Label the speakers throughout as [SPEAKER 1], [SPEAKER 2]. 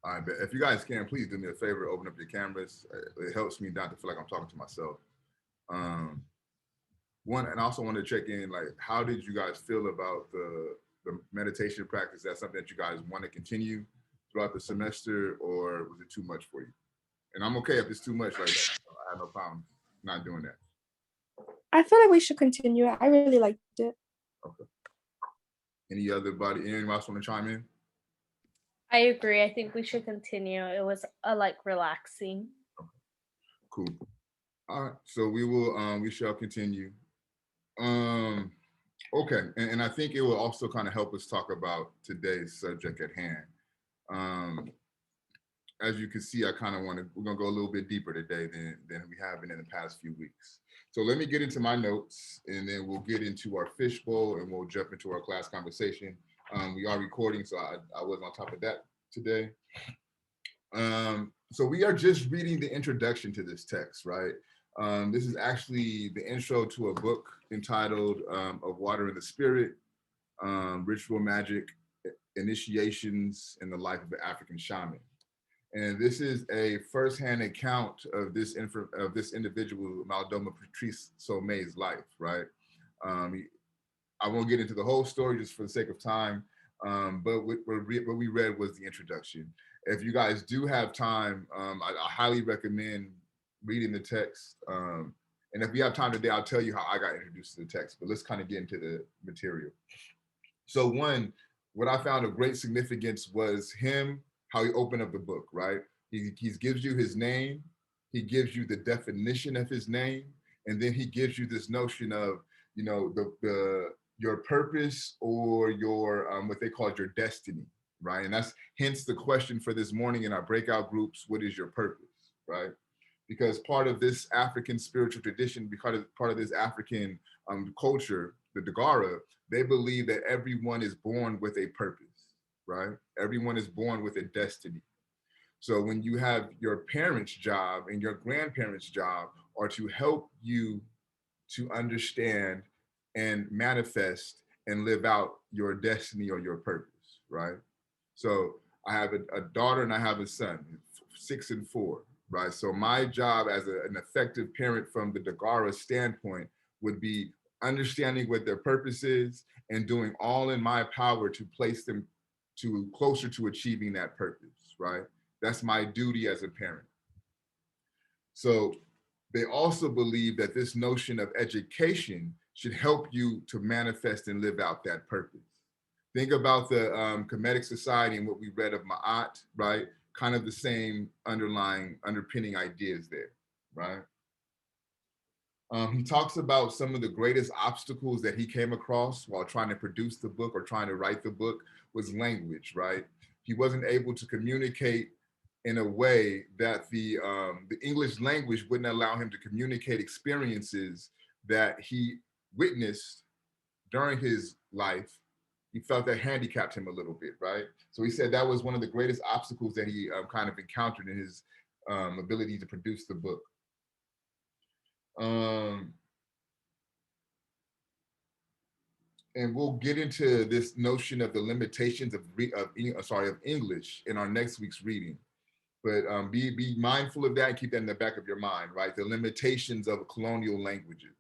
[SPEAKER 1] All right, but if you guys can, please do me a favor, open up your cameras. It helps me not to feel like I'm talking to myself. Um, One, and I also want to check in, like, how did you guys feel about the meditation practice? That's something that you guys want to continue throughout the semester, or was it too much for you? And I'm okay if it's too much. Like, I have no problem not doing that.
[SPEAKER 2] I feel like we should continue it. I really liked it.
[SPEAKER 1] Okay. Anyone else want to chime in?
[SPEAKER 3] I agree. I think we should continue. It was like relaxing.
[SPEAKER 1] Cool. All right. So we shall continue. Um, okay. And I think it will also kind of help us talk about today's subject at hand. Um, as you can see, we're gonna go a little bit deeper today than we have been in the past few weeks. So let me get into my notes, and then we'll get into our fishbowl, and we'll jump into our class conversation. We are recording, so I was on top of that today. So we are just reading the introduction to this text, right? This is actually the intro to a book entitled Of Water and the Spirit, Ritual Magic, Initiations in the Life of an African Shaman. And this is a firsthand account of this individual, Maldoma Patrice Somme's life, right? I won't get into the whole story just for the sake of time, but what we read was the introduction. If you guys do have time, I highly recommend reading the text. And if we have time today, I'll tell you how I got introduced to the text, but let's kind of get into the material. So one, what I found of great significance was how he opened up the book, right? He gives you his name, he gives you the definition of his name, and then he gives you this notion of, your purpose, or your what they call your destiny, right? And that's hence the question for this morning in our breakout groups: what is your purpose, right? Because part of this African spiritual tradition, because part of this African culture, the Dagara, they believe that everyone is born with a purpose, right? Everyone is born with a destiny. So when you have your parents' job and your grandparents' job are to help you to understand and manifest and live out your destiny or your purpose, right? So I have a daughter and I have a son, 6 and 4, right? So my job as an effective parent from the Dagara standpoint would be understanding what their purpose is and doing all in my power to place them to closer to achieving that purpose, right? That's my duty as a parent. So they also believe that this notion of education should help you to manifest and live out that purpose. Think about the Kemetic Society and what we read of Ma'at, right? Kind of the same underpinning ideas there, right? He talks about some of the greatest obstacles that he came across while trying to produce the book or trying to write the book was language, right? He wasn't able to communicate in a way that the English language wouldn't allow him to communicate experiences that he witnessed during his life. He felt that handicapped him a little bit, right? So he said that was one of the greatest obstacles that he kind of encountered in his ability to produce the book. And we'll get into this notion of the limitations of English in our next week's reading. But be mindful of that and keep that in the back of your mind, right? The limitations of colonial languages.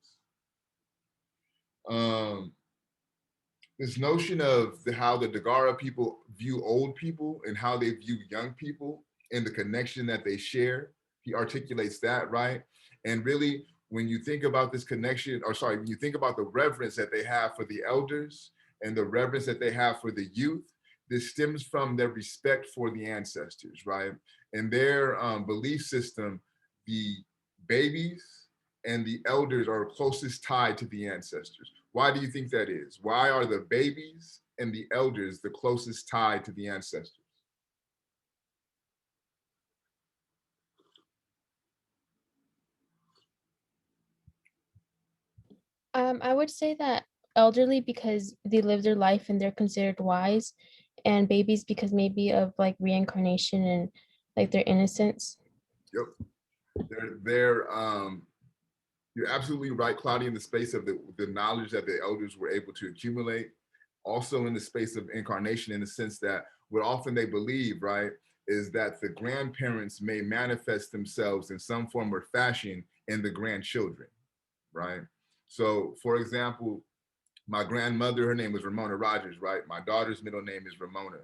[SPEAKER 1] This notion of how the Dagara people view old people and how they view young people and the connection that they share. He articulates that, right? And really, when you think about this connection, when you think about the reverence that they have for the elders and the reverence that they have for the youth, this stems from their respect for the ancestors, right? And their belief system, the babies and the elders are closest tied to the ancestors. Why do you think that is? Why are the babies and the elders the closest tied to the ancestors?
[SPEAKER 4] I would say that elderly because they live their life and they're considered wise, and babies because maybe of like reincarnation and like their innocence.
[SPEAKER 1] Yep. They're you're absolutely right, Claudia, in the space of the knowledge that the elders were able to accumulate. Also in the space of incarnation, in the sense that what often they believe, right, is that the grandparents may manifest themselves in some form or fashion in the grandchildren, right? So for example, my grandmother, her name was Ramona Rogers, right? My daughter's middle name is Ramona.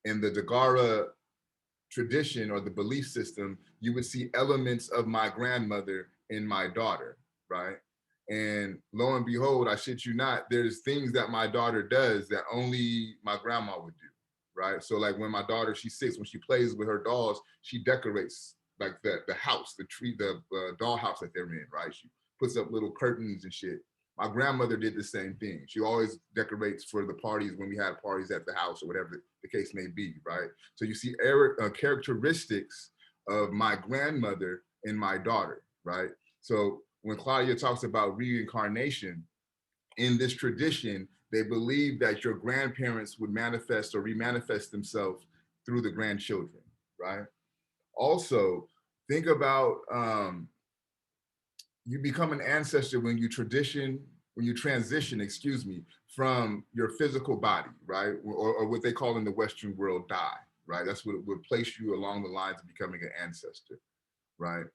[SPEAKER 1] In the Dagara tradition or the belief system, you would see elements of my grandmother in my daughter, right? And lo and behold, I shit you not, there's things that my daughter does that only my grandma would do, right? So like when my daughter, she's 6, when she plays with her dolls, she decorates like the house, the tree, the doll house that they're in, right? She puts up little curtains and shit. My grandmother did the same thing. She always decorates for the parties when we had parties at the house or whatever the case may be, right? So you see characteristics of my grandmother in my daughter, right? So when Claudia talks about reincarnation, in this tradition, they believe that your grandparents would manifest or remanifest themselves through the grandchildren, right? Also, think about you become an ancestor when you transition, excuse me, from your physical body, right? Or what they call in the Western world, die, right? That's what would place you along the lines of becoming an ancestor, right?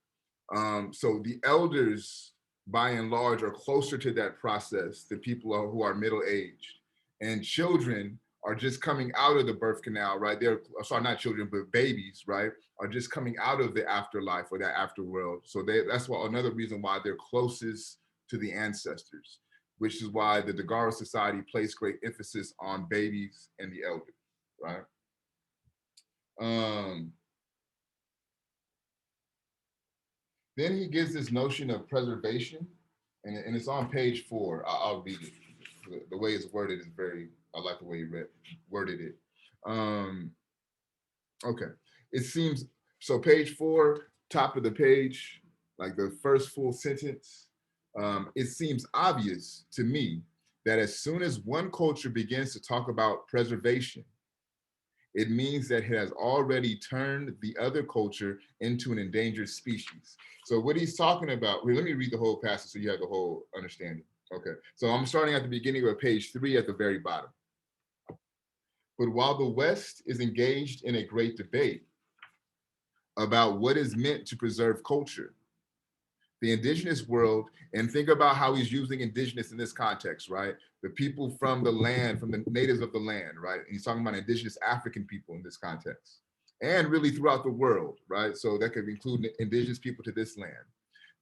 [SPEAKER 1] So the elders, by and large, are closer to that process than people who are middle-aged. And children are just coming out of the birth canal, right? They're, sorry, not children, but babies, right? Are just coming out of the afterlife or that afterworld. So that's why another reason why they're closest to the ancestors, which is why the Dagara Society placed great emphasis on babies and the elders, right? Then he gives this notion of preservation, and it's on page 4. I'll read it. The way it's worded is very, I like the way he worded it. Okay, it seems, so page 4, top of the page, like the first full sentence, it seems obvious to me that as soon as one culture begins to talk about preservation, it means that it has already turned the other culture into an endangered species. So what he's talking about, let me read the whole passage so you have the whole understanding. Okay, so I'm starting at the beginning of page 3 at the very bottom. But while the West is engaged in a great debate about what is meant to preserve culture, the indigenous world, and think about how he's using indigenous in this context, right? The people from the land, from the natives of the land, right? And he's talking about indigenous African people in this context, and really throughout the world, right? So that could include indigenous people to this land.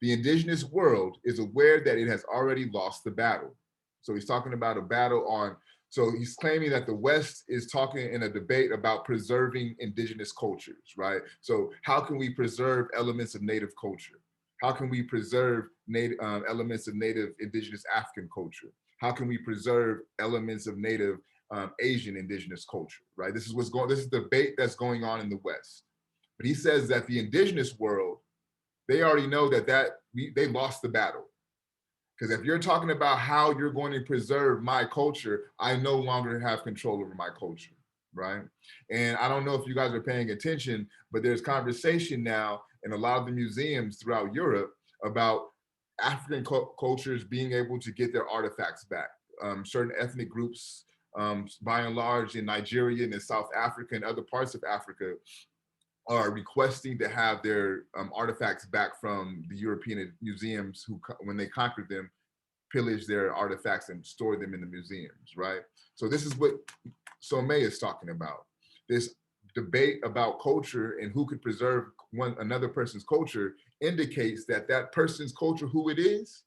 [SPEAKER 1] The indigenous world is aware that it has already lost the battle. So he's talking about a battle on, so he's claiming that the West is talking in a debate about preserving indigenous cultures, right? So how can we preserve elements of native culture? How can we preserve native elements of native indigenous African culture? How can we preserve elements of native Asian indigenous culture, right? This is the debate that's going on in the West. But he says that the indigenous world, they already know that they lost the battle. Because if you're talking about how you're going to preserve my culture, I no longer have control over my culture, right? And I don't know if you guys are paying attention, but there's conversation now in a lot of the museums throughout Europe about African cultures being able to get their artifacts back. Certain ethnic groups, by and large in Nigeria and in South Africa and other parts of Africa, are requesting to have their artifacts back from the European museums who, when they conquered them, pillaged their artifacts and stored them in the museums, right? So this is what Somé is talking about. This debate about culture and who could preserve another person's culture indicates that that person's culture, who it is,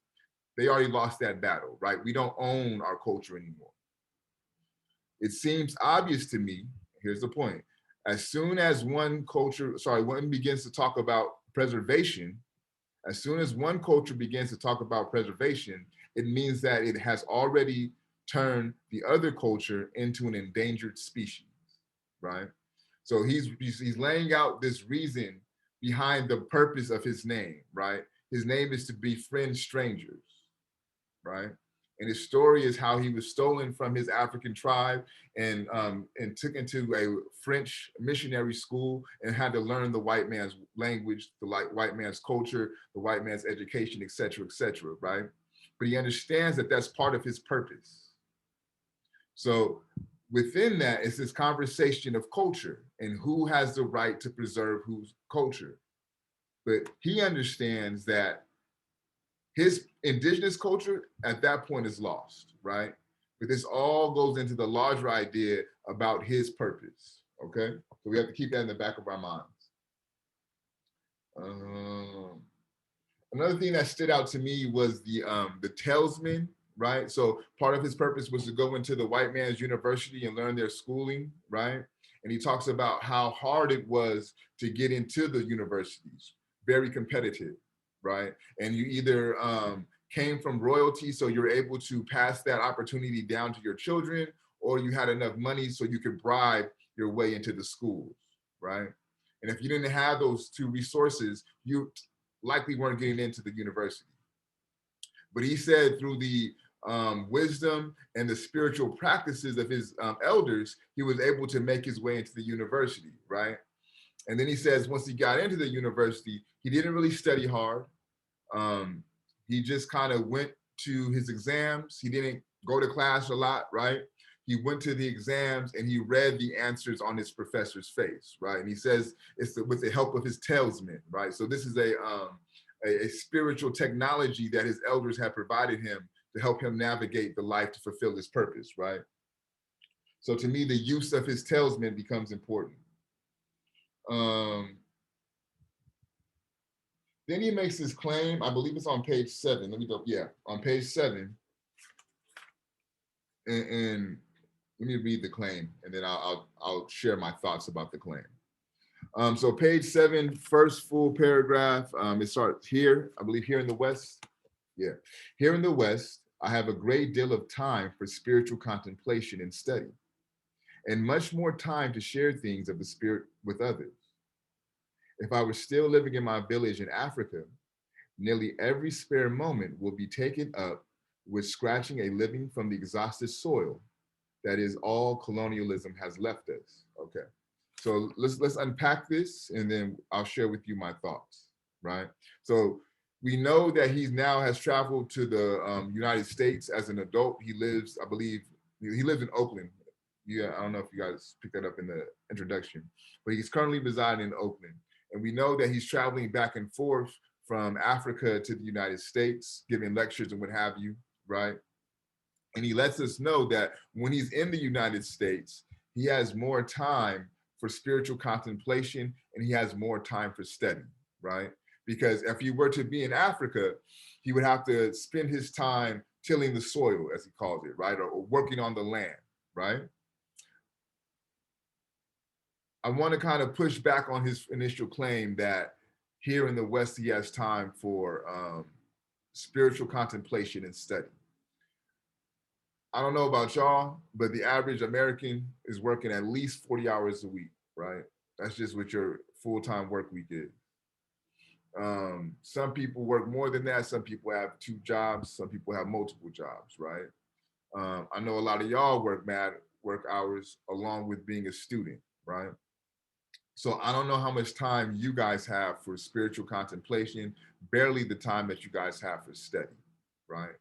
[SPEAKER 1] they already lost that battle, right? We don't own our culture anymore. It seems obvious to me, here's the point, as soon as one begins to talk about preservation, as soon as one culture begins to talk about preservation, it means that it has already turned the other culture into an endangered species, right? So he's laying out this reason behind the purpose of his name, right? His name is to befriend strangers, right? And his story is how he was stolen from his African tribe and took into a French missionary school and had to learn the white man's language, the white man's culture, the white man's education, et cetera, right? But he understands that that's part of his purpose. So within that is this conversation of culture and who has the right to preserve whose culture. But he understands that his indigenous culture at that point is lost, right? But this all goes into the larger idea about his purpose, okay? So we have to keep that in the back of our minds. Another thing that stood out to me was the talesman, right? So part of his purpose was to go into the white man's university and learn their schooling, right? And he talks about how hard it was to get into the universities, very competitive, right? And you either came from royalty, so you're able to pass that opportunity down to your children, or you had enough money so you could bribe your way into the schools, right? And if you didn't have those two resources, you likely weren't getting into the university. But he said through the wisdom and the spiritual practices of his elders, he was able to make his way into the university, right? And then he says once he got into the university, he didn't really study hard. He just kind of went to his exams. He didn't go to class a lot, right? He went to the exams and he read the answers on his professor's face, right? And he says it's with the help of his talesman, right? So this is a spiritual technology that his elders have provided him to help him navigate the life to fulfill his purpose, right? So to me, the use of his talesman becomes important. Then he makes this claim, I believe it's on page 7. Let me go, yeah, on page 7. And let me read the claim and then I'll share my thoughts about the claim. So page 7, first full paragraph, it starts here, I believe here in the West. Yeah, here in the West, I have a great deal of time for spiritual contemplation and study, and much more time to share things of the spirit with others. If I were still living in my village in Africa, nearly every spare moment will be taken up with scratching a living from the exhausted soil that is all colonialism has left us. Okay, so let's unpack this and then I'll share with you my thoughts, right? So we know that he now has traveled to the United States as an adult. He lives, I believe, he lives in Oakland. Yeah, I don't know if you guys picked that up in the introduction, but he's currently residing in Oakland. And we know that he's traveling back and forth from Africa to the United States, giving lectures and what have you, right? And he lets us know that when he's in the United States, he has more time for spiritual contemplation and he has more time for study, right? Because if he were to be in Africa, he would have to spend his time tilling the soil, as he calls it, right? Or working on the land, right? I want to kind of push back on his initial claim that here in the West, he has time for spiritual contemplation and study. I don't know about y'all, but the average American is working at least 40 hours a week, right? That's just what your full-time work week is. Some people work more than that. Some people have 2 jobs. Some people have multiple jobs, right? I know a lot of y'all work mad work hours along with being a student, right? So I don't know how much time you guys have for spiritual contemplation, barely the time that you guys have for study, right?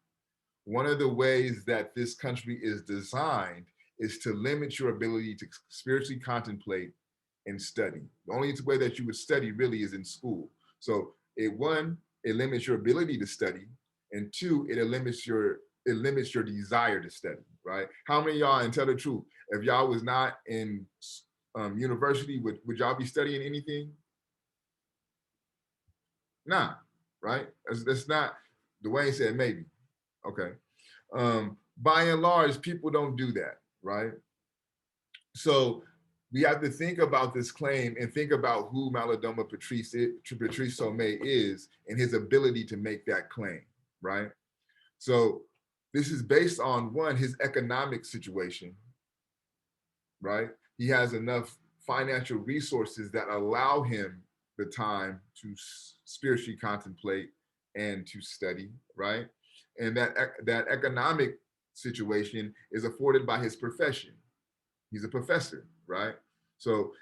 [SPEAKER 1] One of the ways that this country is designed is to limit your ability to spiritually contemplate and study. The only way that you would study really is in school. So it limits your ability to study, and 2, it limits your desire to study, right? How many of y'all, and tell the truth, if y'all was not in university, would y'all be studying anything? Nah, right? That's not, Dwayne said maybe, okay. By and large, people don't do that, right? So we have to think about this claim and think about who Malidoma Patrice Somé is and his ability to make that claim, right? So this is based on, 1, his economic situation, right? He has enough financial resources that allow him the time to spiritually contemplate and to study, right? And that economic situation is afforded by his profession. He's a professor, right? So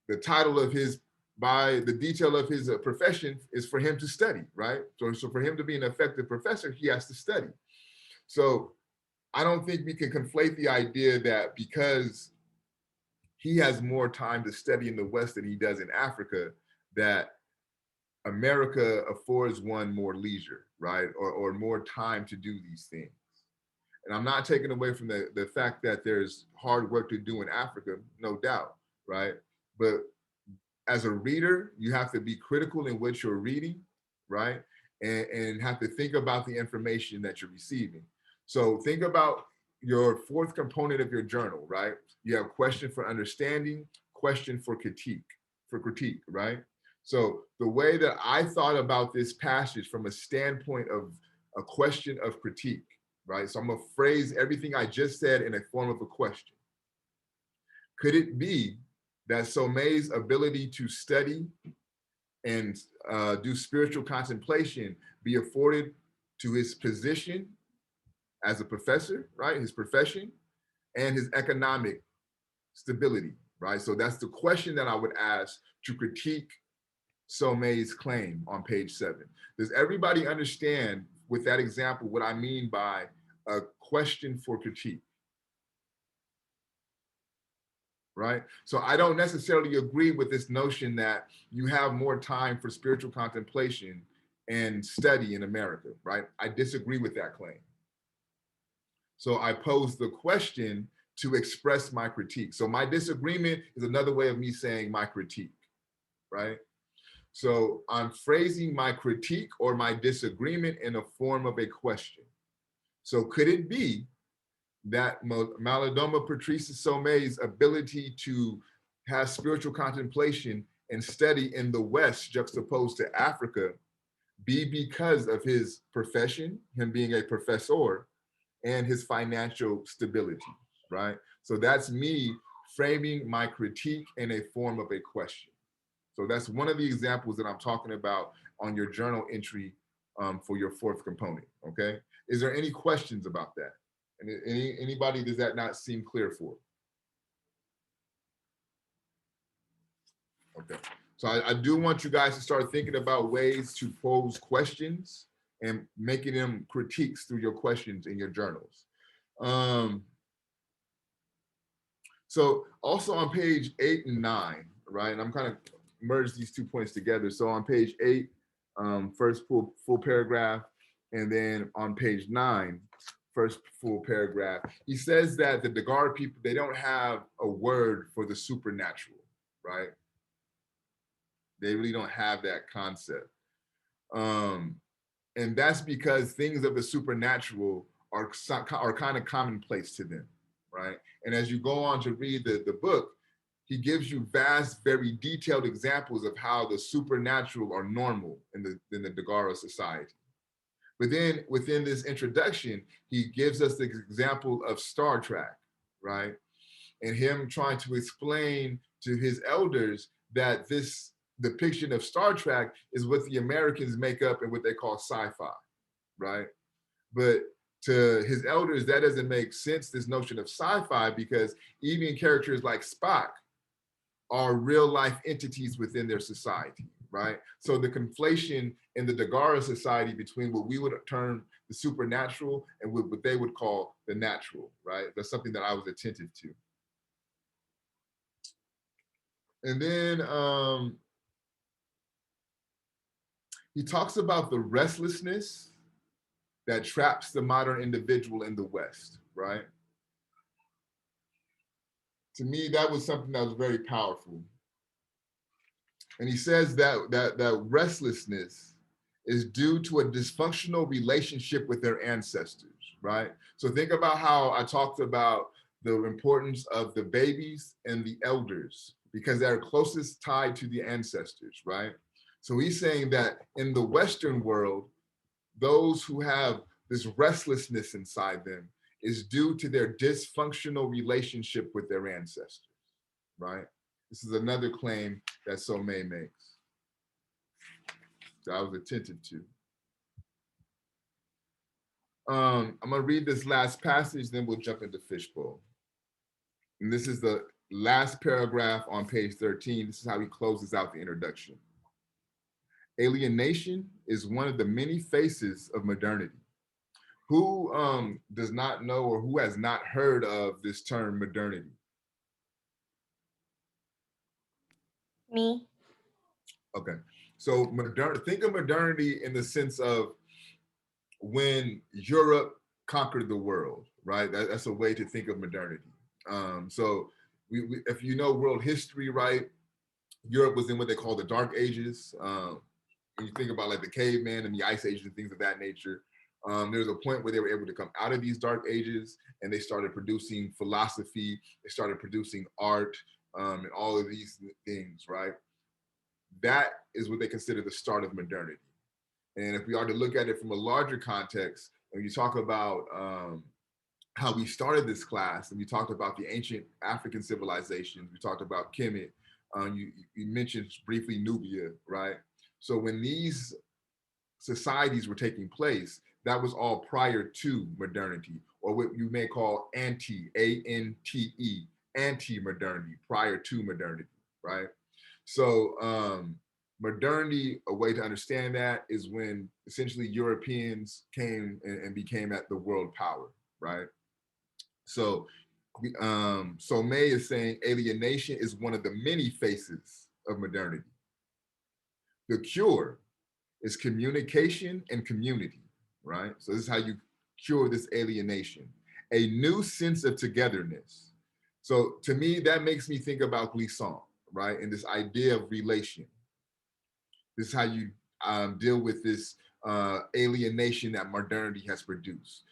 [SPEAKER 1] the title of the detail of his profession is for him to study, right? So for him to be an effective professor, he has to study. So I don't think we can conflate the idea that because he has more time to study in the West than he does in Africa, that America affords one more leisure, right? Or more time to do these things. And I'm not taking away from the fact that there's hard work to do in Africa, no doubt, right? But as a reader, you have to be critical in what you're reading, right? And have to think about the information that you're receiving. So think about your fourth component of your journal, right? You have question for understanding, question for critique, right? So the way that I thought about this passage from a standpoint of a question of critique, right? So I'm gonna phrase everything I just said in a form of a question. Could it be that Some's ability to study and do spiritual contemplation be afforded to his position as a professor, right? His profession and his economic stability, right? So that's the question that I would ask to critique Some's claim on page 7. Does everybody understand with that example what I mean by a question for critique? Right? So I don't necessarily agree with this notion that you have more time for spiritual contemplation and study in America, right? I disagree with that claim. So I pose the question to express my critique. So my disagreement is another way of me saying my critique, right? So I'm phrasing my critique or my disagreement in a form of a question. So could it be that Malidoma Patrice Some's ability to have spiritual contemplation and study in the West juxtaposed to Africa be because of his profession, him being a professor, and his financial stability, right? So that's me framing my critique in a form of a question. So that's one of the examples that I'm talking about on your journal entry for your fourth component, okay? Is there any questions about that? And anybody does that not seem clear for? Okay, so I do want you guys to start thinking about ways to pose questions and making them critiques through your questions in your journals. So also on page 8 and 9, right? And I'm kind of merge these 2 points together. So on page 8, first full paragraph, and then on page 9, first full paragraph, he says that the Daguerre people, they don't have a word for the supernatural, right? They really don't have that concept. And that's because things of the supernatural are kind of commonplace to them, right? And as you go on to read the book, he gives you vast, very detailed examples of how the supernatural are normal in the Daguerre society. But then within this introduction, he gives us the example of Star Trek, right? And him trying to explain to his elders that this depiction of Star Trek is what the Americans make up and what they call sci-fi, right? But to his elders, that doesn't make sense, this notion of sci-fi, because even characters like Spock are real life entities within their society, right? So the conflation in the Daguerre society between what we would term the supernatural and what they would call the natural, right? That's something that I was attentive to. And then he talks about the restlessness that traps the modern individual in the West, right? To me, that was something that was very powerful. And he says that restlessness is due to a dysfunctional relationship with their ancestors, right? So think about how I talked about the importance of the babies and the elders, because they're closest tied to the ancestors, right? So he's saying that in the Western world, those who have this restlessness inside them is due to their dysfunctional relationship with their ancestors, right? This is another claim that Some makes that I was attentive to. I'm gonna read this last passage, then we'll jump into Fishbowl. And this is the last paragraph on page 13. This is how he closes out the introduction. Alienation is one of the many faces of modernity. Who does not know or who has not heard of this term modernity?
[SPEAKER 3] Me.
[SPEAKER 1] Okay, so think of modernity in the sense of when Europe conquered the world, right? That's a way to think of modernity. So if you know world history, right, Europe was in what they call the Dark Ages. When you think about like the caveman and the ice ages and things of that nature, there's a point where they were able to come out of these dark ages and they started producing philosophy, they started producing art, and all of these things, right? That is what they consider the start of modernity. And if we are to look at it from a larger context, when you talk about how we started this class and we talked about the ancient African civilizations, we talked about Kemet, you mentioned briefly Nubia, right? So when these societies were taking place, that was all prior to modernity, or what you may call A-N-T-E, anti-modernity, prior to modernity, right? So modernity, a way to understand that is when essentially Europeans came and became at the world power, right? So May is saying alienation is one of the many faces of modernity. The cure is communication and community, right? So this is how you cure this alienation. A new sense of togetherness. So to me, that makes me think about glissant, right? And this idea of relation. This is how you deal with this alienation that modernity has produced,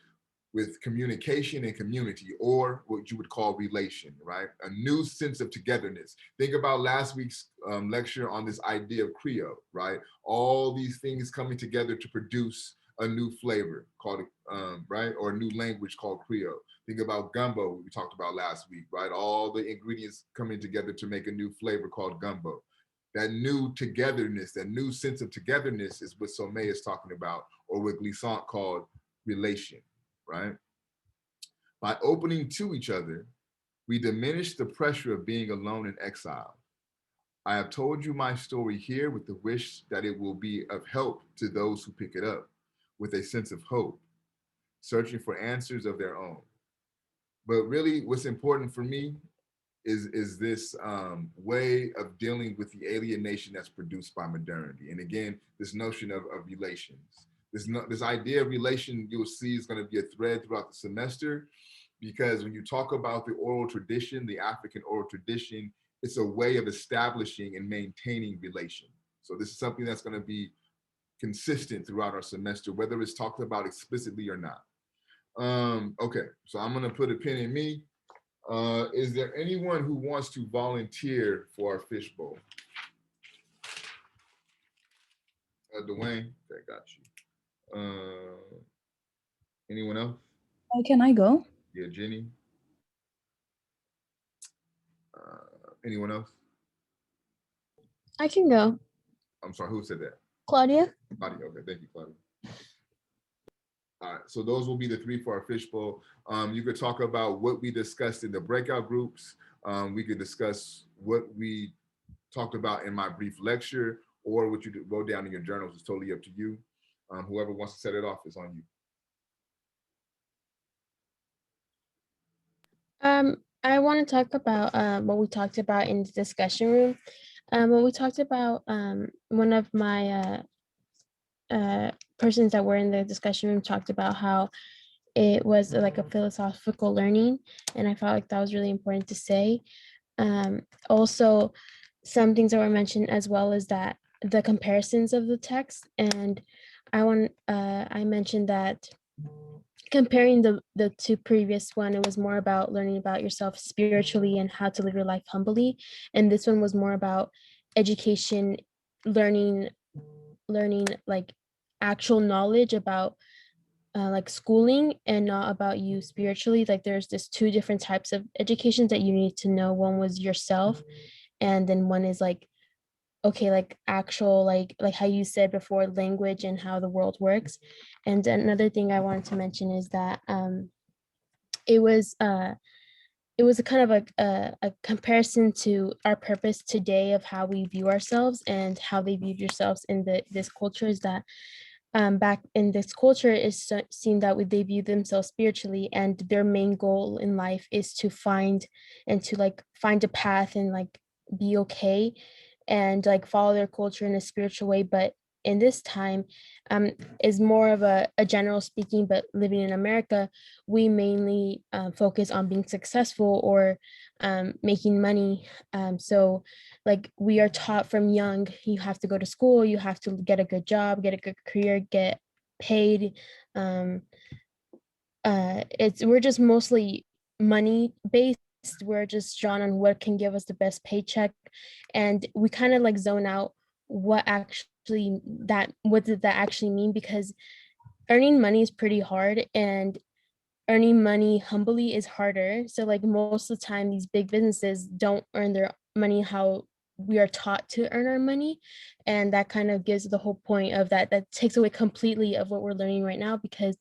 [SPEAKER 1] with communication and community, or what you would call relation, right? A new sense of togetherness. Think about last week's lecture on this idea of Creole, right? All these things coming together to produce a new flavor called, right? Or a new language called Creole. Think about gumbo, we talked about last week, right? All the ingredients coming together to make a new flavor called gumbo. That new togetherness, that new sense of togetherness is what Sommet is talking about, or what Glissant called relation, right? By opening to each other, we diminish the pressure of being alone and exiled. I have told you my story here with the wish that it will be of help to those who pick it up, with a sense of hope, searching for answers of their own. But really, what's important for me is this way of dealing with the alienation that's produced by modernity. And again, this notion of relations. This idea of relation you'll see is going to be a thread throughout the semester, because when you talk about the oral tradition, the African oral tradition, it's a way of establishing and maintaining relation. So this is something that's going to be consistent throughout our semester, whether it's talked about explicitly or not. Okay, so I'm going to put a pin in me. Is there anyone who wants to volunteer for our fishbowl? Dwayne, okay, got you. Anyone else?
[SPEAKER 5] Can I go?
[SPEAKER 1] Yeah, Jenny. Anyone else?
[SPEAKER 4] I can go.
[SPEAKER 1] I'm sorry, who said that?
[SPEAKER 4] Claudia?
[SPEAKER 1] Claudia, okay, thank you, Claudia. All right, so those will be the three for our fishbowl. You could talk about what we discussed in the breakout groups. We could discuss what we talked about in my brief lecture, or what you wrote down in your journals. Is totally up to you. Whoever wants to set it off is on you.
[SPEAKER 4] I want to talk about what we talked about in the discussion room. When we talked about one of my persons that were in the discussion room talked about how it was like a philosophical learning, and I felt like that was really important to say. Also, some things that were mentioned as well as that the comparisons of the text, and I mentioned that comparing the two previous one, it was more about learning about yourself spiritually and how to live your life humbly, and this one was more about education, learning like actual knowledge about like schooling, and not about you spiritually. Like there's this two different types of educations that you need to know. One was yourself, and then one is like, okay, like actual like how you said before, language and how the world works. And another thing I wanted to mention is that it was it was a kind of a comparison to our purpose today of how we view ourselves and how they viewed yourselves in this culture, is that back in this culture is seen that they view themselves spiritually, and their main goal in life is to find and to like find a path and like be okay and like follow their culture in a spiritual way. But in this time, is more of a general speaking, but living in America, we mainly focus on being successful or making money. So like we are taught from young, you have to go to school, you have to get a good job, get a good career, get paid. um we're just mostly money based. We're just drawn on what can give us the best paycheck, and we kind of like zone out what did that actually mean, because earning money is pretty hard, and earning money humbly is harder. So like most of the time these big businesses don't earn their money how we are taught to earn our money. And that kind of gives the whole point of that takes away completely of what we're learning right now, because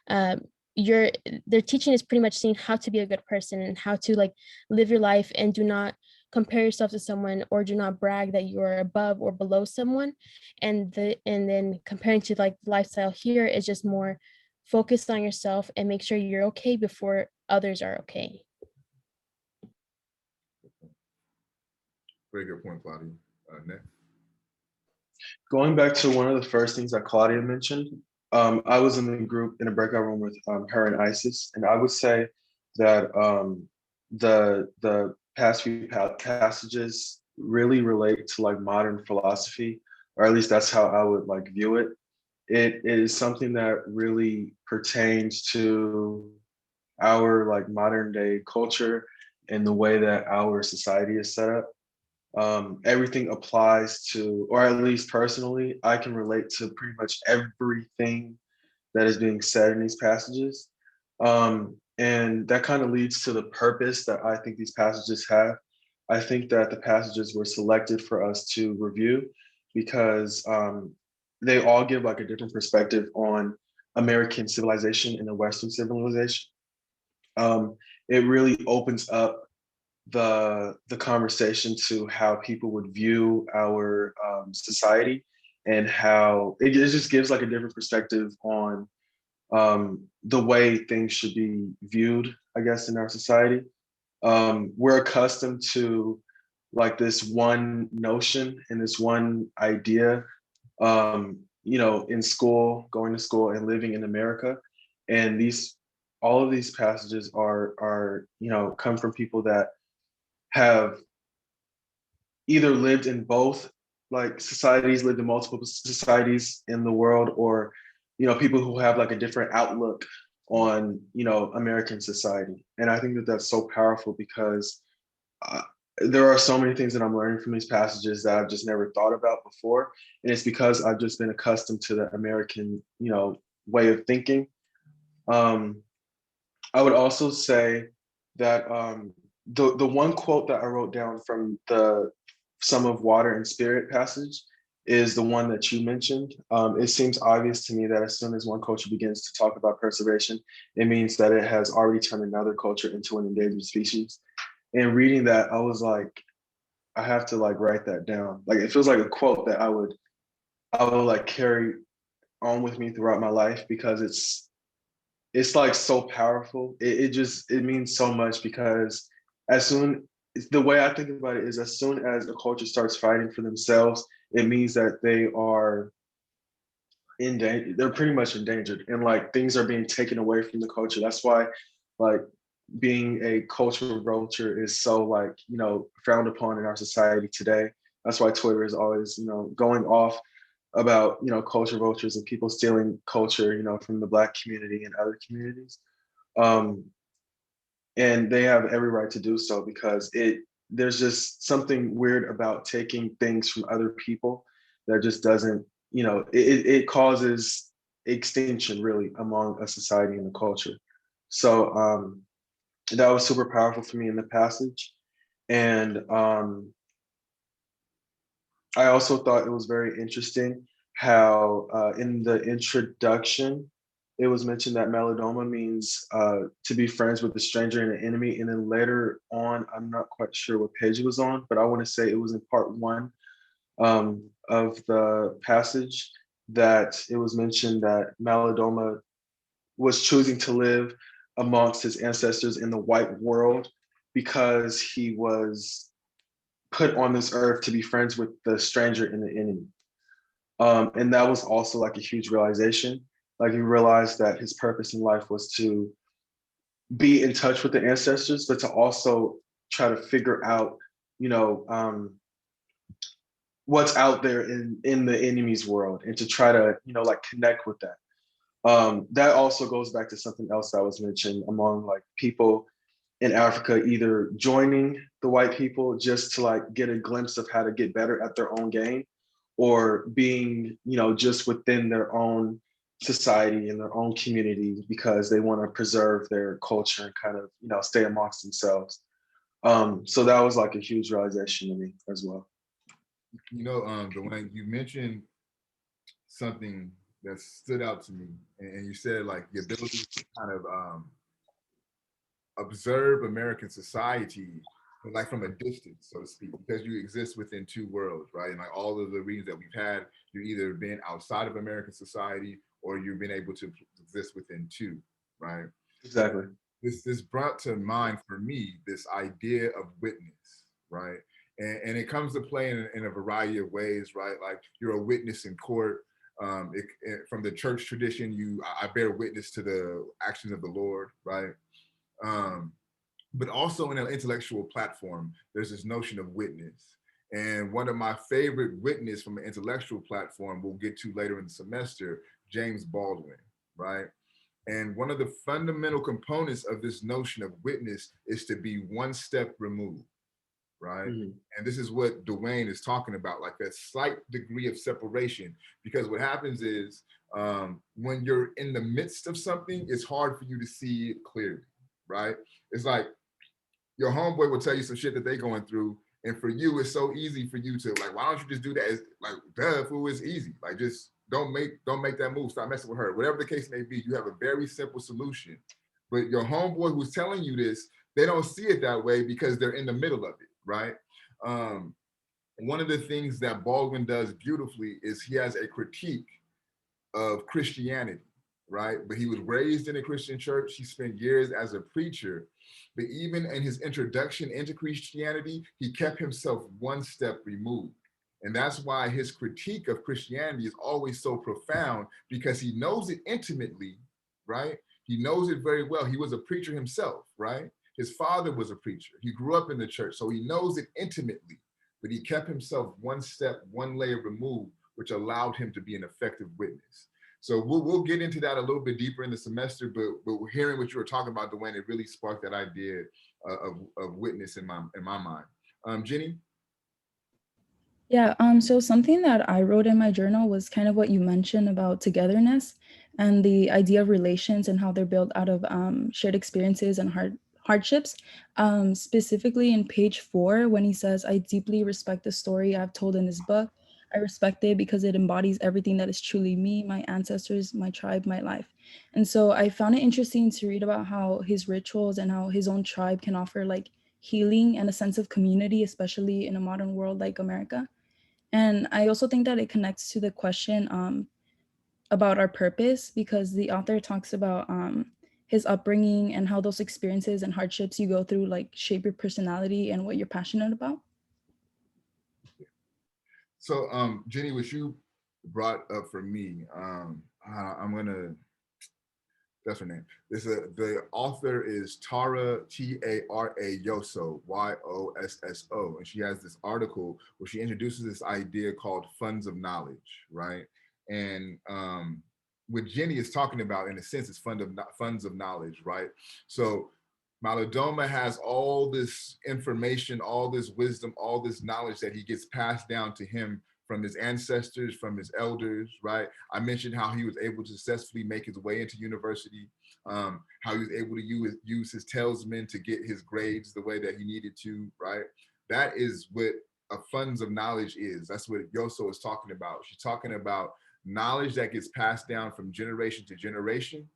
[SPEAKER 4] um you're their teaching is pretty much seeing how to be a good person and how to like live your life, and do not compare yourself to someone or do not brag that you are above or below someone. And then comparing to like the lifestyle here is just more focus on yourself and make sure you're okay before others are okay.
[SPEAKER 1] Very good point, Claudia. Nick?
[SPEAKER 5] Going back to one of the first things that Claudia mentioned, I was in the group in a breakout room with her and Isis, and I would say that the past few passages really relate to like modern philosophy, or at least that's how I would like view it. It is something that really pertains to our like modern day culture and the way that our society is set up. Everything applies to, or at least personally, I can relate to pretty much everything that is being said in these passages. And that kind of leads to the purpose that I think these passages have. I think that the passages were selected for us to review because they all give like a different perspective on American civilization and the Western civilization. It really opens up the conversation to how people would view our society, and how it just gives like a different perspective on the way things should be viewed, I guess, in our society. We're accustomed to like this one notion and this one idea, in school, going to school and living in America. And all of these passages are come from people that have either lived in both like societies, lived in multiple societies in the world, or people who have like a different outlook on American society. And I think that that's so powerful because there are so many things that I'm learning from these passages that I've just never thought about before, and it's because I've just been accustomed to the American way of thinking. I would also say that the one quote that I wrote down from the Sum of Water and Spirit passage is the one that you mentioned. It seems obvious to me that as soon as one culture begins to talk about preservation, it means that it has already turned another culture into an endangered species. And reading that, I was like, I have to like write that down. Like it feels like a quote that I would like carry on with me throughout my life, because it's like so powerful. It means so much, because as soon the way I think about it is, as soon as a culture starts fighting for themselves, it means that they are in danger. They're pretty much endangered, and like things are being taken away from the culture. That's why like being a cultural vulture is so like frowned upon in our society today. That's why Twitter is always going off about culture vultures and people stealing culture from the Black community and other communities. um and they have every right to do so, because there's just something weird about taking things from other people that just doesn't it causes extinction really among a society and a culture. So that was super powerful for me in the passage. And I also thought it was very interesting how in the introduction, it was mentioned that melodoma means to be friends with a stranger and an enemy. And then later on, I'm not quite sure what page it was on, but I want to say it was in part 1 of the passage. that it was mentioned that Malidoma was choosing to live amongst his ancestors in the white world because he was put on this earth to be friends with the stranger and the enemy. And that was also like a huge realization. Like he realized that his purpose in life was to be in touch with the ancestors, but to also try to figure out, you know, what's out there in the enemy's world, and to try to, you know, like connect with that. That also goes back to something else that was mentioned among like people in Africa, either joining the white people just to like get a glimpse of how to get better at their own game, or being, you know, just within their own society and their own community because they want to preserve their culture and kind of, you know, stay amongst themselves. So that was like a huge realization to me as well.
[SPEAKER 1] You know, Dwayne, you mentioned something that stood out to me, and you said like the ability to kind of observe American society, like from a distance, so to speak, because you exist within two worlds, right? And like all of the reasons that we've had, you've either been outside of American society or you've been able to exist within two, right?
[SPEAKER 5] Exactly.
[SPEAKER 1] This brought to mind for me this idea of witness, right? And it comes to play in a variety of ways, right? Like you're a witness in court. From the church tradition, I bear witness to the actions of the Lord, right? Um, but also in an intellectual platform, there's this notion of witness. And one of my favorite witness from an intellectual platform we'll get to later in the semester, James Baldwin, right? And one of the fundamental components of this notion of witness is to be one step removed, right?
[SPEAKER 5] Mm-hmm.
[SPEAKER 1] And this is what Dwayne is talking about, like that slight degree of separation. Because what happens is when you're in the midst of something, it's hard for you to see it clearly, right? It's like your homeboy will tell you some shit that they're going through. And for you, it's so easy for you to like, why don't you just do that? It's like, duh, fool, it's easy. Like, just don't make that move. Stop messing with her. Whatever the case may be, you have a very simple solution. But your homeboy who's telling you this, they don't see it that way because they're in the middle of it, right? One of the things that Baldwin does beautifully is he has a critique of Christianity, right? But he was raised in a Christian church. He spent years as a preacher. But even in his introduction into Christianity, he kept himself one step removed. And that's why his critique of Christianity is always so profound, because he knows it intimately, right? He knows it very well. He was a preacher himself, right? His father was a preacher. He grew up in the church, so he knows it intimately. But he kept himself one step, one layer removed, which allowed him to be an effective witness. So we'll get into that a little bit deeper in the semester, but hearing what you were talking about, Dwayne, it really sparked that idea of witness in my mind. Jenny?
[SPEAKER 6] Yeah, so something that I wrote in my journal was kind of what you mentioned about togetherness and the idea of relations and how they're built out of shared experiences and hardships. Specifically in page 4, when he says, "I deeply respect the story I've told in this book. I respect it because it embodies everything that is truly me, my ancestors, my tribe, my life." And so I found it interesting to read about how his rituals and how his own tribe can offer like healing and a sense of community, especially in a modern world like America. And I also think that it connects to the question about our purpose, because the author talks about his upbringing and how those experiences and hardships you go through like shape your personality and what you're passionate about.
[SPEAKER 1] So Jenny, what you brought up for me, I'm gonna, that's her name. The author is Tara, Tara Yosso, Yosso, and she has this article where she introduces this idea called funds of knowledge, right? And what Jenny is talking about, in a sense, is funds of knowledge, right? So Malidoma has all this information, all this wisdom, all this knowledge that he gets passed down to him from his ancestors, from his elders, right? I mentioned how he was able to successfully make his way into university, how he was able to use his talisman to get his grades the way that he needed to, right? That is what a funds of knowledge is. That's what Yoso is talking about. She's talking about knowledge that gets passed down from generation to generation,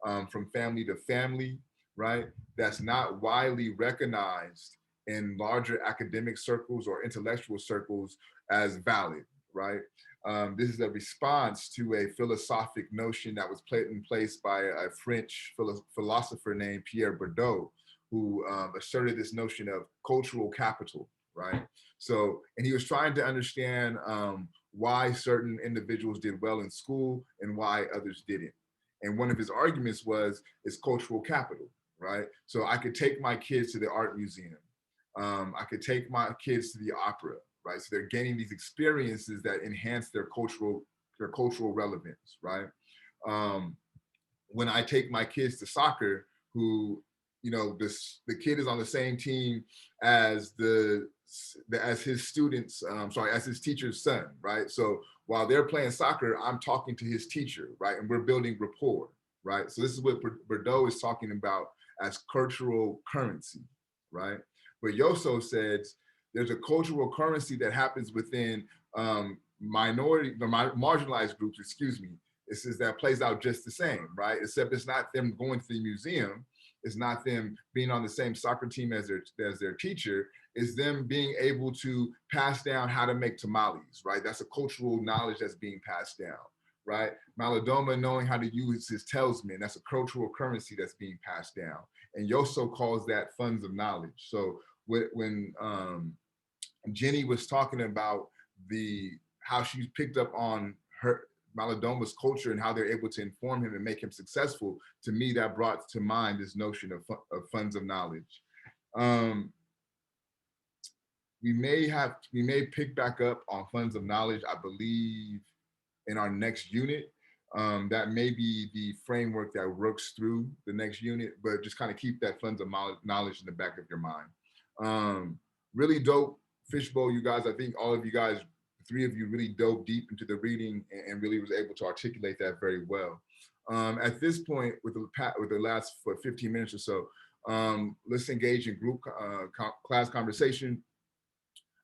[SPEAKER 1] from family to family, right? That's not widely recognized in larger academic circles or intellectual circles as valid, right? This is a response to a philosophic notion that was put in place by a French philosopher named Pierre Bourdieu, who asserted this notion of cultural capital, right? So, and he was trying to understand why certain individuals did well in school and why others didn't. And one of his arguments was it's cultural capital, right? So I could take my kids to the art museum. I could take my kids to the opera, right? So they're gaining these experiences that enhance their cultural relevance, right? When I take my kids to soccer, who, you know, the kid is on the same team as as his students, as his teacher's son, right? So while they're playing soccer, I'm talking to his teacher, right? And we're building rapport, right? So this is what Bourdieu is talking about as cultural currency, right? But Yoso says there's a cultural currency that happens within marginalized groups, excuse me. It says that plays out just the same, right? Except it's not them going to the museum. It's not them being on the same soccer team as their teacher. It's them being able to pass down how to make tamales, right? That's a cultural knowledge that's being passed down, right? Malidoma knowing how to use his talisman, that's a cultural currency that's being passed down. And Yoso calls that funds of knowledge. So when Jenny was talking about how she picked up on her Malidoma's culture and how they're able to inform him and make him successful, to me, that brought to mind this notion of funds of knowledge. We may pick back up on funds of knowledge, I believe, in our next unit. That may be the framework that works through the next unit, but just kind of keep that funds of knowledge in the back of your mind. Really dope fishbowl, you guys. I think all of you guys, the three of you, really dove deep into the reading and really was able to articulate that very well. At this point, with the last 15 minutes or so, let's engage in group class conversation.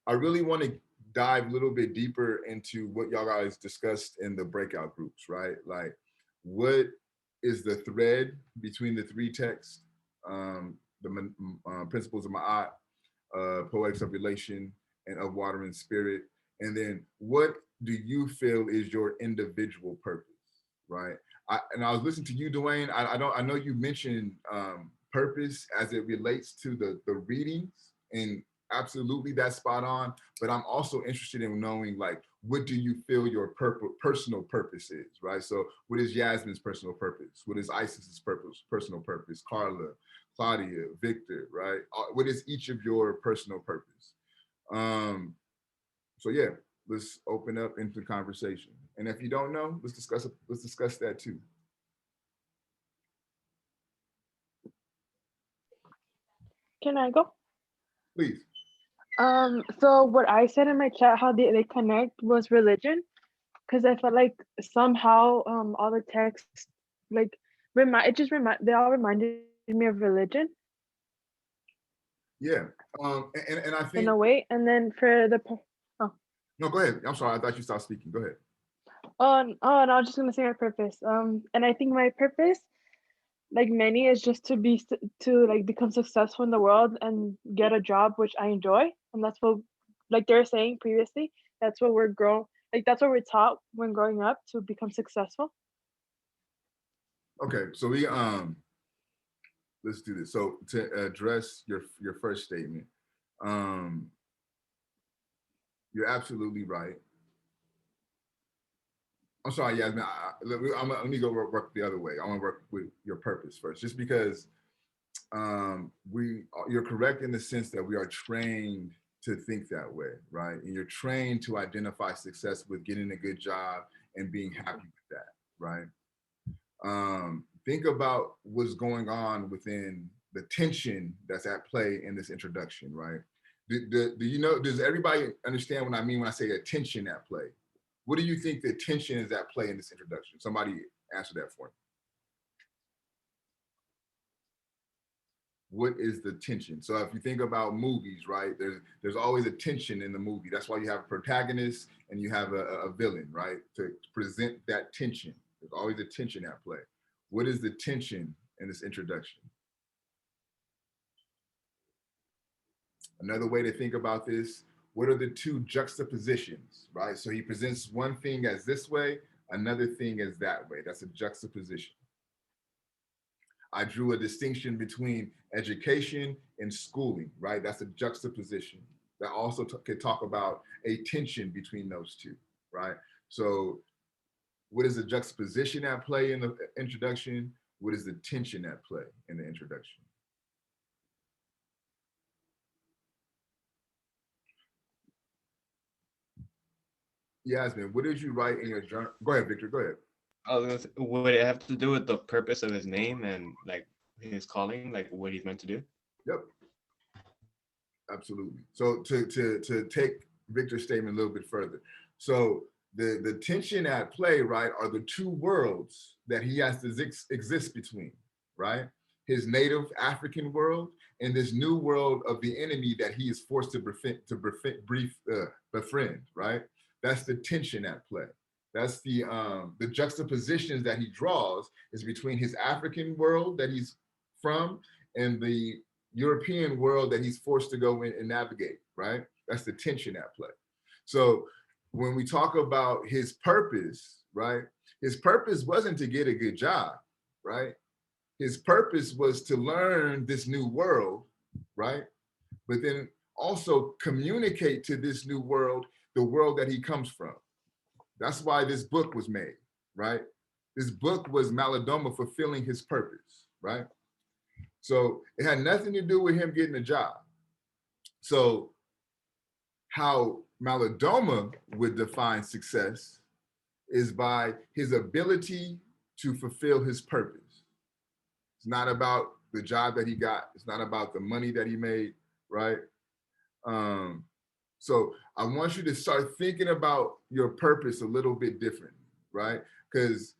[SPEAKER 1] I really want to dive a little bit deeper into what y'all guys discussed in the breakout groups, right? Like, what is the thread between the three texts, the principles of Ma'at, poetics of relation, and of water and spirit? And then what do you feel is your individual purpose, right? I was listening to you, Dwayne. I know you mentioned purpose as it relates to the readings, and absolutely that's spot on. But I'm also interested in knowing, like, what do you feel your personal purpose is, right? So what is Yasmin's personal purpose? What is Isis's personal purpose? Carla, Claudia, Victor, right? What is each of your personal purpose? So yeah, let's open up into conversation. And if you don't know, let's discuss that too.
[SPEAKER 7] Can I go?
[SPEAKER 1] Please.
[SPEAKER 7] So what I said in my chat, how they connect was religion, because I felt like somehow all the texts like they all reminded me of religion.
[SPEAKER 1] Yeah. And I think
[SPEAKER 7] in a way. And then for the
[SPEAKER 1] no, go ahead. I'm sorry, I thought you stopped speaking. Go ahead.
[SPEAKER 7] no, I was just gonna say my purpose. And I think my purpose, like many, is just to become successful in the world and get a job which I enjoy. And that's what, like they were saying previously, that's what that's what we're taught when growing up, to become successful.
[SPEAKER 1] Okay, so we let's do this. So to address your first statement, you're absolutely right. I'm sorry, Yasmin. Let me go work the other way. I want to work with your purpose first, just because you're correct in the sense that we are trained to think that way, right? And you're trained to identify success with getting a good job and being happy with that, right? Think about what's going on within the tension that's at play in this introduction, right? Do you know, does everybody understand what I mean when I say a tension at play? What do you think the tension is at play in this introduction? Somebody answer that for me. What is the tension? So if you think about movies, right, there's always a tension in the movie. That's why you have a protagonist and you have a villain, right, to present that tension. There's always a tension at play. What is the tension in this introduction? Another way to think about this, what are the two juxtapositions, right? So he presents one thing as this way, another thing as that way. That's a juxtaposition. I drew a distinction between education and schooling, right? That's a juxtaposition. That also could talk about a tension between those two, right? So what is the juxtaposition at play in the introduction? What is the tension at play in the introduction? Yasmin, what did you write in your journal? Go ahead, Victor, go ahead.
[SPEAKER 8] I was gonna say, would it have to do with the purpose of his name and like his calling, like what he's meant to do?
[SPEAKER 1] Yep, absolutely. So to take Victor's statement a little bit further. So the tension at play, right, are the two worlds that he has to exist between, right? His native African world and this new world of the enemy that he is forced to befriend, right? That's the tension at play. That's the juxtapositions that he draws is between his African world that he's from and the European world that he's forced to go in and navigate, right? That's the tension at play. So when we talk about his purpose, right? His purpose wasn't to get a good job, right? His purpose was to learn this new world, right? But then also communicate to this new world, the world that he comes from. That's why this book was made, right? This book was Malidoma fulfilling his purpose, right? So it had nothing to do with him getting a job. So how Malidoma would define success is by his ability to fulfill his purpose. It's not about the job that he got. It's not about the money that he made, right? So I want you to start thinking about your purpose a little bit different, right? Because,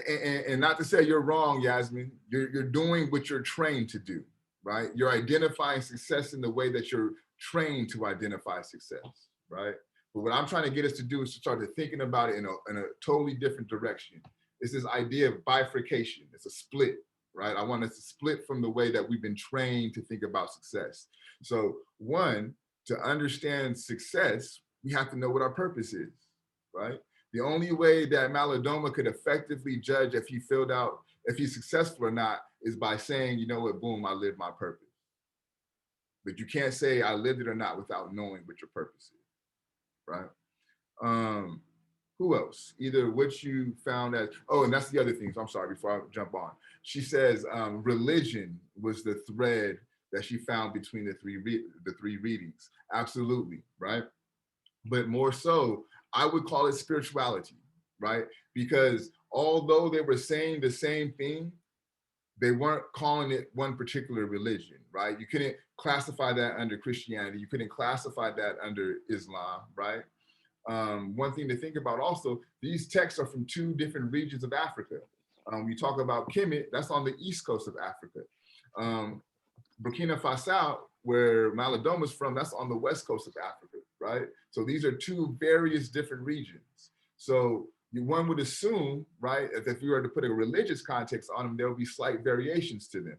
[SPEAKER 1] and not to say you're wrong, Yasmin, you're doing what you're trained to do, right? You're identifying success in the way that you're trained to identify success, right? But what I'm trying to get us to do is to start to thinking about it in a totally different direction. It's this idea of bifurcation. It's a split, right? I want us to split from the way that we've been trained to think about success. So one, to understand success, we have to know what our purpose is, right? The only way that Malidoma could effectively judge if he's successful or not is by saying, you know what, boom, I lived my purpose. But you can't say I lived it or not without knowing what your purpose is, right? Who else? Either what you found as, oh, and that's the other thing. So I'm sorry, before I jump on. She says religion was the thread that she found between the three readings. Absolutely, right? But more so, I would call it spirituality, right? Because although they were saying the same thing, they weren't calling it one particular religion, right? You couldn't classify that under Christianity. You couldn't classify that under Islam, right? One thing to think about also, these texts are from two different regions of Africa. We talk about Kemet, that's on the east coast of Africa. Burkina Faso, where Malidoma is from, that's on the west coast of Africa, right? So these are two various different regions. So one would assume, right, if you were to put a religious context on them, there will be slight variations to them.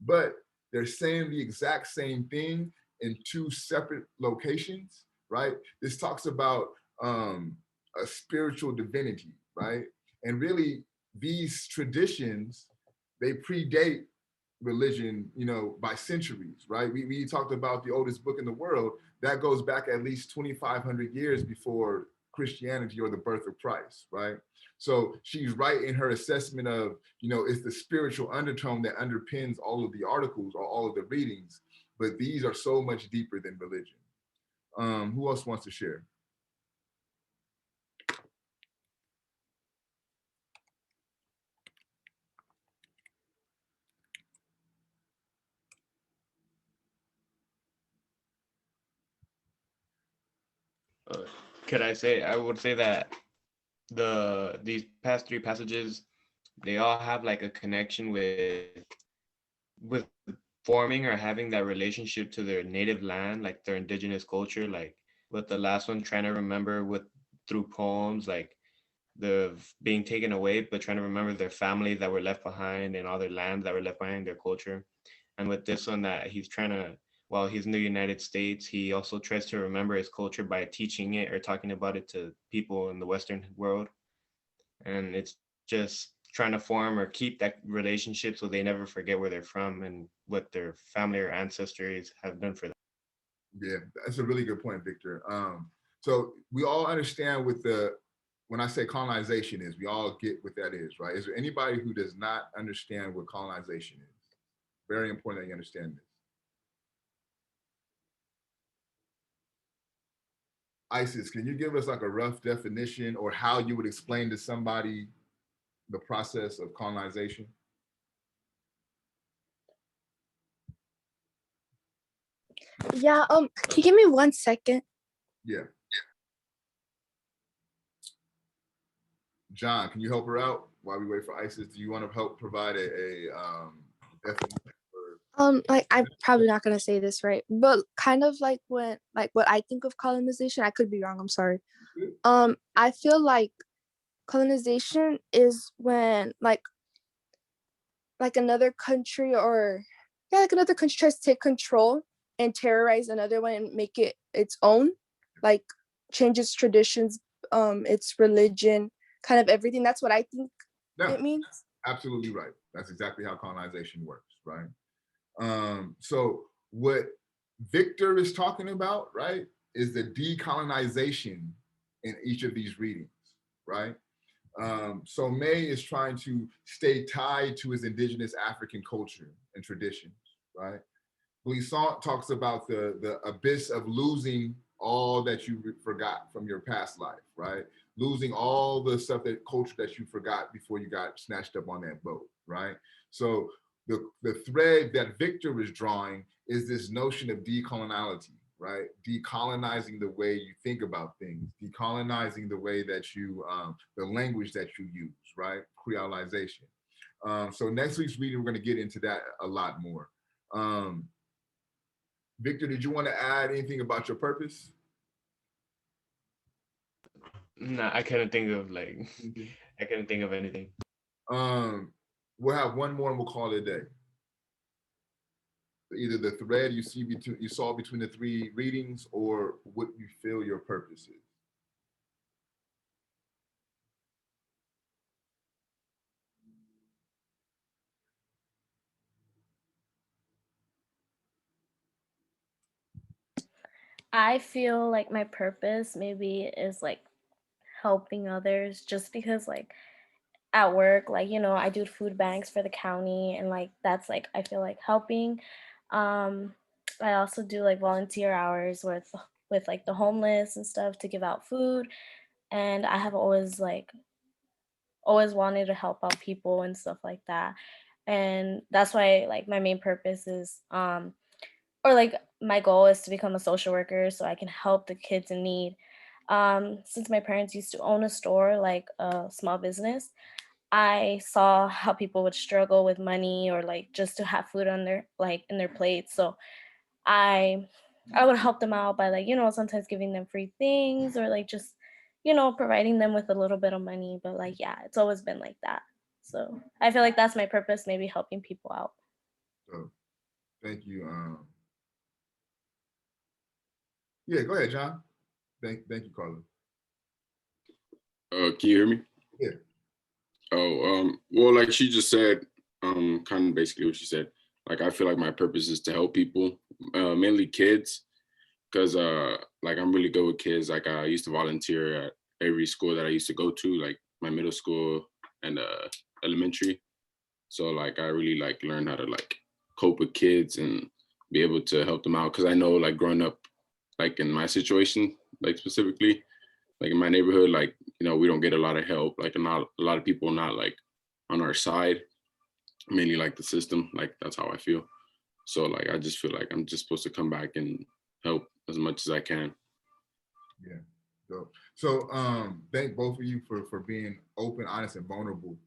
[SPEAKER 1] But they're saying the exact same thing in two separate locations, right? This talks about a spiritual divinity, right? And really, these traditions, they predate religion, you know, by centuries, right? We talked about the oldest book in the world that goes back at least 2,500 years before Christianity or the birth of Christ, right? So she's right in her assessment of, you know, it's the spiritual undertone that underpins all of the articles or all of the readings, but these are so much deeper than religion. Who else wants to share?
[SPEAKER 8] Could I say, I would say that these past three passages, they all have like a connection with forming or having that relationship to their native land, like their indigenous culture, like with the last one trying to remember through poems, like the being taken away, but trying to remember their family that were left behind and all their lands that were left behind, their culture. And with this one, that he's trying to while he's in the United States, he also tries to remember his culture by teaching it or talking about it to people in the Western world. And it's just trying to form or keep that relationship so they never forget where they're from and what their family or ancestors have done for them.
[SPEAKER 1] Yeah, that's a really good point, Victor. So we all understand when I say colonization is, we all get what that is, right? Is there anybody who does not understand what colonization is? Very important that you understand this. Isis, can you give us like a rough definition or how you would explain to somebody the process of colonization?
[SPEAKER 2] Yeah, can you give me 1 second?
[SPEAKER 1] Yeah. John, can you help her out while we wait for Isis? Do you want to help provide a definition for...
[SPEAKER 2] Like I'm probably not gonna say this right, but kind of like when like what I think of colonization, I could be wrong, I'm sorry. I feel like colonization is when like another country or yeah, like another country tries to take control and terrorize another one and make it its own, like changes traditions, its religion, kind of everything. That's what I think it means.
[SPEAKER 1] Absolutely right. That's exactly how colonization works, right? So what Victor is talking about, right, is the decolonization in each of these readings, right? So May is trying to stay tied to his indigenous African culture and traditions, right? Glissant talks about the abyss of losing all that you forgot from your past life, right? Losing all the stuff, that culture that you forgot before you got snatched up on that boat, right? So the thread that Victor is drawing is this notion of decoloniality, right? Decolonizing the way you think about things, decolonizing the way that you, the language that you use, right? Creolization. So next week's reading, we're going to get into that a lot more. Victor, did you want to add anything about your purpose?
[SPEAKER 8] No, I couldn't think of I couldn't think of anything.
[SPEAKER 1] We'll have one more and we'll call it a day. Either the thread you saw between the three readings or what you feel your purpose is.
[SPEAKER 3] I feel like my purpose maybe is like helping others, just because like at work, like, you know, I do food banks for the county, and like that's like I feel like helping. I also do like volunteer hours with like the homeless and stuff to give out food, and I have always wanted to help out people and stuff like that. And that's why like my main purpose is or like my goal is to become a social worker so I can help the kids in need. Since my parents used to own a store, like a small business, I saw how people would struggle with money or like just to have food on their like in their plates. So I would help them out by like, you know, sometimes giving them free things or like just, you know, providing them with a little bit of money. But like, yeah, it's always been like that. So I feel like that's my purpose, maybe helping people out.
[SPEAKER 1] So thank you. Yeah, go ahead, John. Thank you, Carla.
[SPEAKER 9] Can you hear me?
[SPEAKER 1] Yeah.
[SPEAKER 9] Oh, well, like she just said, kind of basically what she said. Like, I feel like my purpose is to help people, mainly kids, because like I'm really good with kids. Like I used to volunteer at every school that I used to go to, like my middle school and elementary. So like I really like learned how to like cope with kids and be able to help them out. Because I know like growing up, like in my situation, like specifically, like in my neighborhood, like, you know, we don't get a lot of help, like not a lot of people not like on our side, mainly like the system, like that's how I feel. So like I just feel like I'm just supposed to come back and help as much as I can.
[SPEAKER 1] Yeah. So thank both of you for being open, honest, and vulnerable.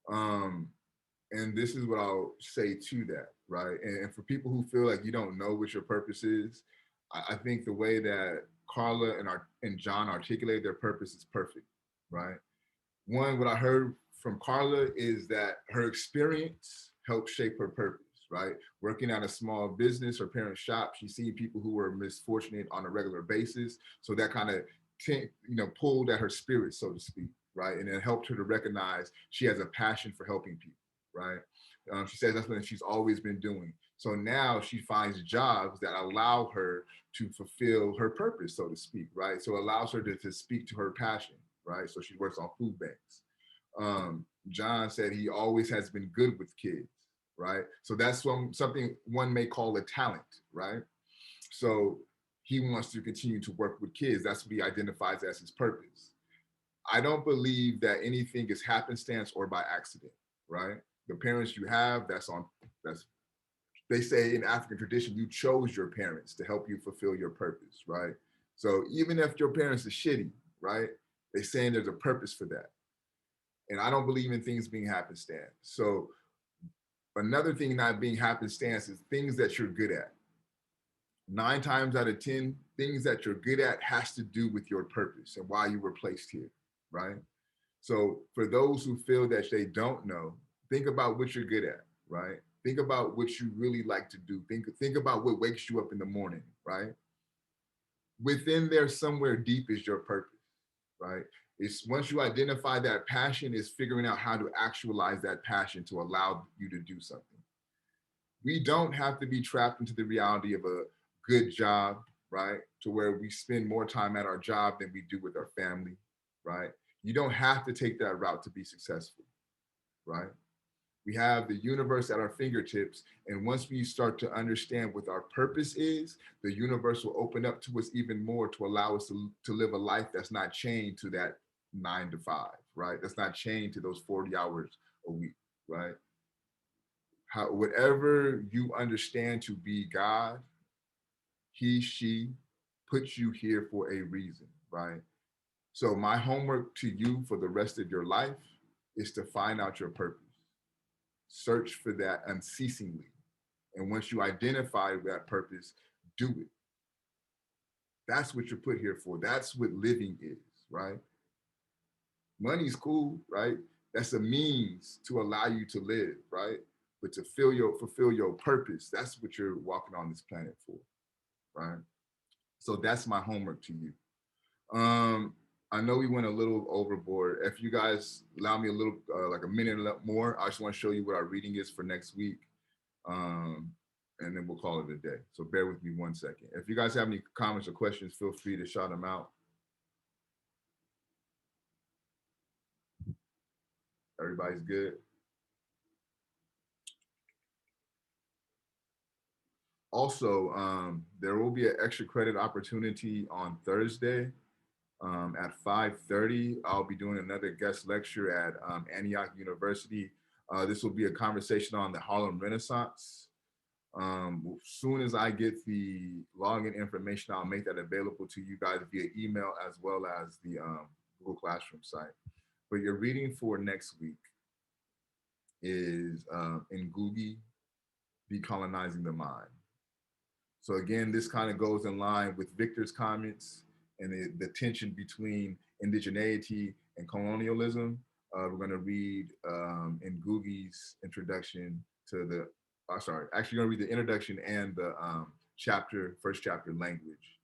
[SPEAKER 1] And this is what I'll say to that, right? And for people who feel like you don't know what your purpose is, I think the way that Carla and John articulated their purpose is perfect, right? One, what I heard from Carla is that her experience helped shape her purpose, right? Working at a small business or parent shop, she's seen people who were misfortunate on a regular basis. So that kind of, pulled at her spirit, so to speak, right? And it helped her to recognize she has a passion for helping people, right? She says that's what she's always been doing. So now she finds jobs that allow her to fulfill her purpose, so to speak, right? So it allows her to speak to her passion, right? So she works on food banks. John said he always has been good with kids, right? So that's something one may call a talent, right? So he wants to continue to work with kids. That's what he identifies as his purpose. I don't believe that anything is happenstance or by accident, right? The parents you have, that's they say in African tradition, you chose your parents to help you fulfill your purpose, right? So even if your parents are shitty, right? They're saying there's a purpose for that. And I don't believe in things being happenstance. So another thing not being happenstance is things that you're good at. 9 times out of 10, things that you're good at has to do with your purpose and why you were placed here, right? So for those who feel that they don't know, think about what you're good at, right? Think about what you really like to do. Think about what wakes you up in the morning, right? Within there somewhere deep is your purpose, right? It's once you identify that passion, is figuring out how to actualize that passion to allow you to do something. We don't have to be trapped into the reality of a good job, right? To where we spend more time at our job than we do with our family, right? You don't have to take that route to be successful, right? We have the universe at our fingertips. And once we start to understand what our purpose is, the universe will open up to us even more to allow us to live a life that's not chained to that 9 to 5, right? That's not chained to those 40 hours a week, right? Whatever you understand to be God, he, she puts you here for a reason, right? So my homework to you for the rest of your life is to find out your purpose. Search for that unceasingly. And once you identify that purpose, do it. That's what you're put here for. That's what living is, right? Money's cool, right? That's a means to allow you to live, right? But to fulfill your purpose, that's what you're walking on this planet for, right? So that's my homework to you. I know we went a little overboard. If you guys allow me a little, like a minute more, I just want to show you what our reading is for next week. And then we'll call it a day. So bear with me 1 second. If you guys have any comments or questions, feel free to shout them out. Everybody's good. Also, there will be an extra credit opportunity on Thursday at 5:30. I'll be doing another guest lecture at Antioch University. This will be a conversation on the Harlem Renaissance. Soon as I get the login information, I'll make that available to you guys via email as well as the Google Classroom site. But your reading for next week is Ngugi, Decolonizing the Mind. So again, this kind of goes in line with Victor's comments and the tension between indigeneity and colonialism. We're going to read Ngugi's introduction to the, actually going to read the introduction and the first chapter, language.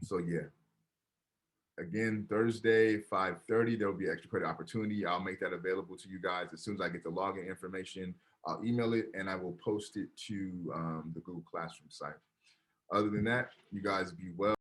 [SPEAKER 1] So yeah. Again, Thursday, 5:30, there'll be extra credit opportunity. I'll make that available to you guys as soon as I get the login information. I'll email it and I will post it to the Google Classroom site. Other than that, you guys be well.